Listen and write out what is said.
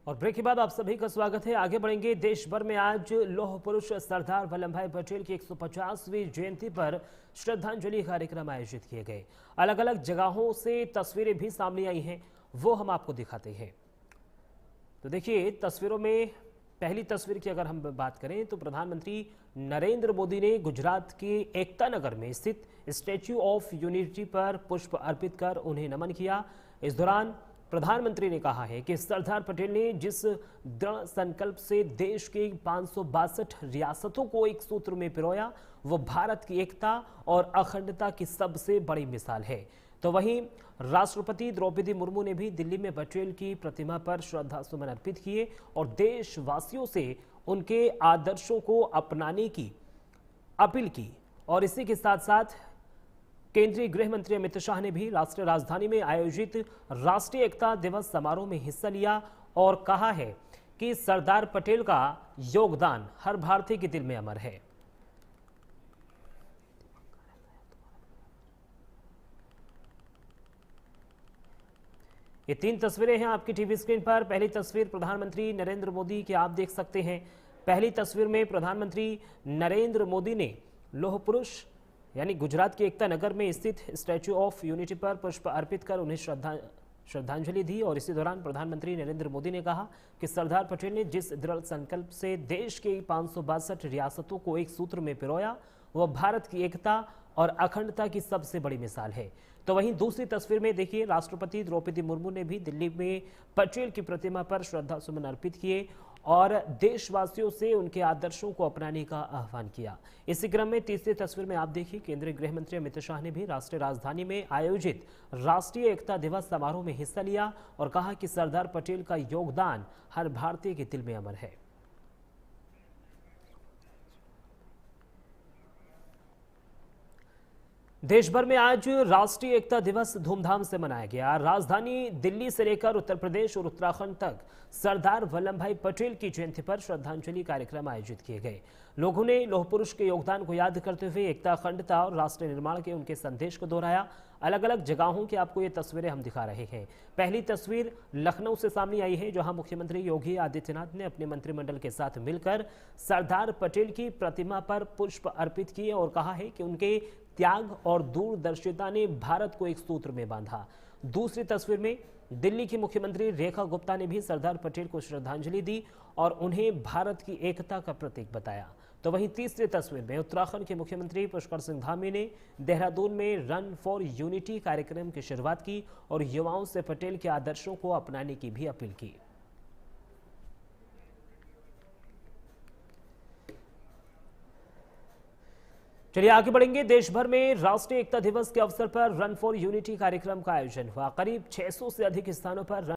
और ब्रेक के बाद आप सभी का स्वागत है। आगे बढ़ेंगे। देश भर में आज लौह पुरुष सरदार वल्लभ भाई पटेल की 150वीं जयंती पर श्रद्धांजलि कार्यक्रम आयोजित किए गए। अलग अलग जगहों से तस्वीरें भी सामने आई हैं, वो हम आपको दिखाते हैं। तो देखिए, तस्वीरों में पहली तस्वीर की अगर हम बात करें तो प्रधानमंत्री नरेंद्र मोदी ने गुजरात के एकता नगर में स्थित स्टैच्यू ऑफ यूनिटी पर पुष्प अर्पित कर उन्हें नमन किया। इस दौरान प्रधानमंत्री ने कहा है कि सरदार पटेल ने जिस दृढ़ संकल्प से देश के 562 रियासतों को एक सूत्र में पिरोया, वो भारत की एकता और अखंडता की सबसे बड़ी मिसाल है। तो वहीं राष्ट्रपति द्रौपदी मुर्मू ने भी दिल्ली में पटेल की प्रतिमा पर श्रद्धा सुमन अर्पित किए और देशवासियों से उनके आदर्शों को अपनाने की अपील की। और इसी के साथ साथ केंद्रीय गृह मंत्री अमित शाह ने भी राष्ट्रीय राजधानी में आयोजित राष्ट्रीय एकता दिवस समारोह में हिस्सा लिया और कहा है कि सरदार पटेल का योगदान हर भारतीय के दिल में अमर है। ये तीन तस्वीरें हैं आपकी टीवी स्क्रीन पर। पहली तस्वीर प्रधानमंत्री नरेंद्र मोदी की आप देख सकते हैं। पहली तस्वीर में प्रधानमंत्री नरेंद्र मोदी ने लौह पुरुष यानी गुजरात के एकता नगर में स्थित स्टैच्यू ऑफ यूनिटी पर पुष्प अर्पित कर उन्हें श्रद्धांजलि दी। और इसी दौरान प्रधानमंत्री नरेंद्र मोदी ने कहा कि सरदार पटेल ने जिस दृढ़ संकल्प से देश के 562 रियासतों को एक सूत्र में पिरोया, वह भारत की एकता और अखंडता की सबसे बड़ी मिसाल है। तो वहीं दूसरी तस्वीर में देखिए, राष्ट्रपति द्रौपदी मुर्मू ने भी दिल्ली में पटेल की प्रतिमा पर श्रद्धा सुमन अर्पित किए और देशवासियों से उनके आदर्शों को अपनाने का आह्वान किया। इसी क्रम में तीसरी तस्वीर में आप देखिए, केंद्रीय गृह मंत्री अमित शाह ने भी राष्ट्रीय राजधानी में आयोजित राष्ट्रीय एकता दिवस समारोह में हिस्सा लिया और कहा कि सरदार पटेल का योगदान हर भारतीय के दिल में अमर है। देश भर में आज राष्ट्रीय एकता दिवस धूमधाम से मनाया गया। राजधानी दिल्ली से लेकर उत्तर प्रदेश और उत्तराखंड तक सरदार वल्लभ भाई पटेल की जयंती पर श्रद्धांजलि कार्यक्रम आयोजित किए गए। लोगों ने लौह पुरुष के योगदान को याद करते हुए एकता, अखंडता और राष्ट्र निर्माण के उनके संदेश को दोहराया। अलग अलग जगहों की आपको ये तस्वीरें हम दिखा रहे हैं। पहली तस्वीर लखनऊ से सामने आई है, जहां मुख्यमंत्री योगी आदित्यनाथ ने अपने मंत्रिमंडल के साथ मिलकर सरदार पटेल की प्रतिमा पर पुष्प अर्पित किए और कहा है कि उनके त्याग और दूरदर्शिता ने भारत को एक सूत्र में बांधा। दूसरी तस्वीर में दिल्ली की मुख्यमंत्री रेखा गुप्ता ने भी सरदार पटेल को श्रद्धांजलि दी और उन्हें भारत की एकता का प्रतीक बताया। तो वहीं तीसरी तस्वीर में उत्तराखंड के मुख्यमंत्री पुष्कर सिंह धामी ने देहरादून में रन फॉर यूनिटी कार्यक्रम की शुरुआत की और युवाओं से पटेल के आदर्शों को अपनाने की भी अपील की। चलिए आगे बढ़ेंगे। देश भर में राष्ट्रीय एकता दिवस के अवसर पर रन फॉर यूनिटी कार्यक्रम का आयोजन हुआ। करीब 600 से अधिक स्थानों पर